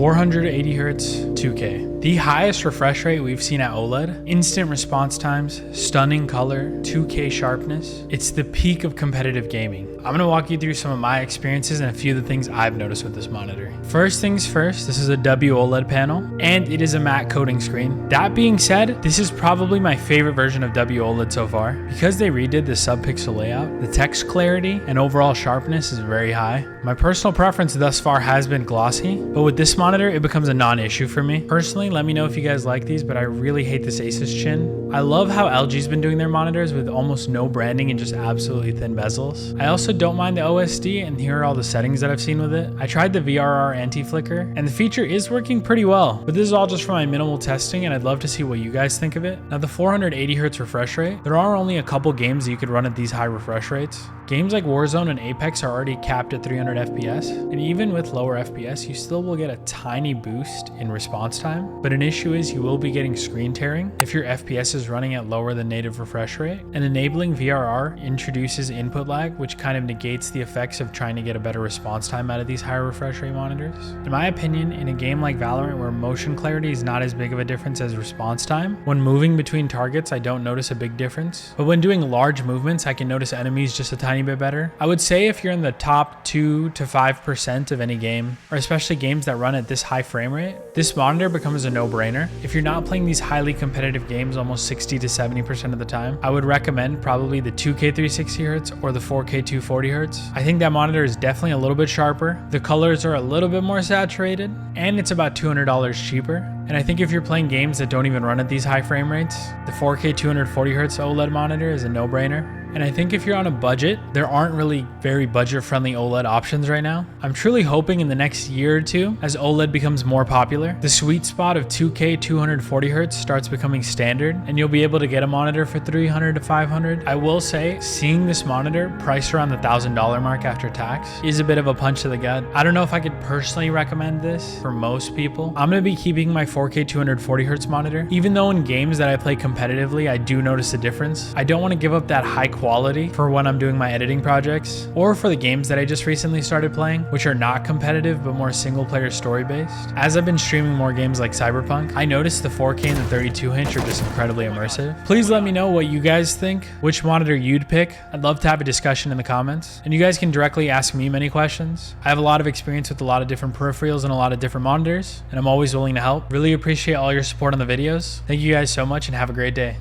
480 Hz, 2K. The highest refresh rate we've seen at OLED, instant response times, stunning color, 2K sharpness. It's the peak of competitive gaming. I'm gonna walk you through some of my experiences and a few of the things I've noticed with this monitor. First things first, this is a WOLED panel, and it is a matte coating screen. That being said, this is probably my favorite version of WOLED so far. Because they redid the Subpixel Layout, the text clarity and overall sharpness is very high. My personal preference thus far has been glossy, but with this monitor, it becomes a non-issue for me. Personally, let me know if you guys like these, but I really hate this ASUS chin. I love how LG's been doing their monitors with almost no branding and just absolutely thin bezels. I also don't mind the OSD, and here are all the settings that I've seen with it. I tried the VRR anti-flicker, and the feature is working pretty well, but this is all just for my minimal testing, and I'd love to see what you guys think of it. Now, the 480 Hz refresh rate, there are only a couple games that you could run at these high refresh rates. Games like Warzone and Apex are already capped at 300 FPS, and even with lower FPS, you still will get a tiny boost in response time, but an issue is you will be getting screen tearing if your FPS is running at lower than native refresh rate, and enabling VRR introduces input lag, which kind of negates the effects of trying to get a better response time out of these higher refresh rate monitors. In my opinion, in a game like Valorant where motion clarity is not as big of a difference as response time, when moving between targets, I don't notice a big difference, but when doing large movements, I can notice enemies just a tiny bit better. I would say if you're in the top 2 to 5% of any game, or especially games that run at this high frame rate, this monitor becomes a no-brainer. If you're not playing these highly competitive games almost 60 to 70% of the time, I would recommend probably the 2K 360 Hz or the 4K 240 Hz. I think that monitor is definitely a little bit sharper. The colors are a little bit more saturated, and it's about $200 cheaper. And I think if you're playing games that don't even run at these high frame rates, the 4K 240 Hz OLED monitor is a no-brainer. And I think if you're on a budget, there aren't really very budget-friendly OLED options right now. I'm truly hoping in the next year or two, as OLED becomes more popular, the sweet spot of 2K 240 Hz starts becoming standard, and you'll be able to get a monitor for $300 to $500. I will say, seeing this monitor priced around the $1,000 mark after tax is a bit of a punch to the gut. I don't know if I could personally recommend this for most people. I'm gonna be keeping my 4K 240 Hz monitor. Even though in games that I play competitively, I do notice a difference, I don't want to give up that high quality for when I'm doing my editing projects, or for the games that I just recently started playing, which are not competitive but more single player story based. As I've been streaming more games like Cyberpunk, I noticed the 4K and the 32 inch are just incredibly immersive. Please let me know what you guys think, which monitor you'd pick. I'd love to have a discussion in the comments, and you guys can directly ask me many questions. I have a lot of experience with a lot of different peripherals and a lot of different monitors, and I'm always willing to help. Really appreciate all your support on the videos. Thank you guys so much, and have a great day.